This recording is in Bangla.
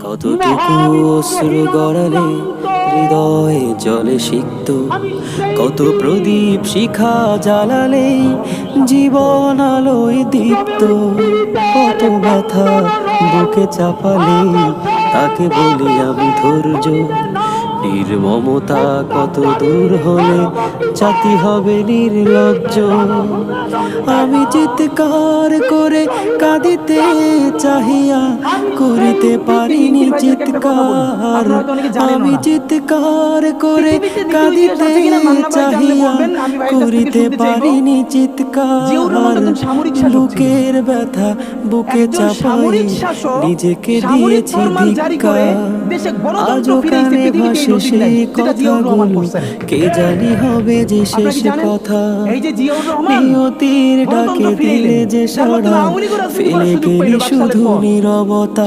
কতটুকু অশ্রু গড়ালে হৃদয়ে জলে সিক্ত, কত প্রদীপ শিখা জ্বালালে জীবন আলোয় দীপ্ত, কত ব্যথা বুকে চাপালে তাকে বলি আমি ধৈর্য। নির্মমতা কত দূর হলে জাতি হবে নির্লজ্জ। আমি চিৎকার করে কাঁদিতে চাহিয়া করিতে পারিনি চিৎকার, আমি চিৎকার করে কাঁদিতে চাহিয়া করিতে পারিনি চিৎকার। বুকের ব্যথা বুকে চাপাই নিজেকে দিয়েছি ধিক্কার। আজও কানে ভাসে সেই কথাগুলো, কে জানি হবে যে শেষ কথা। নিয়তির ডাকে দিলে যে সাড়া, ফেলে গেলি শুধু নীরবতা।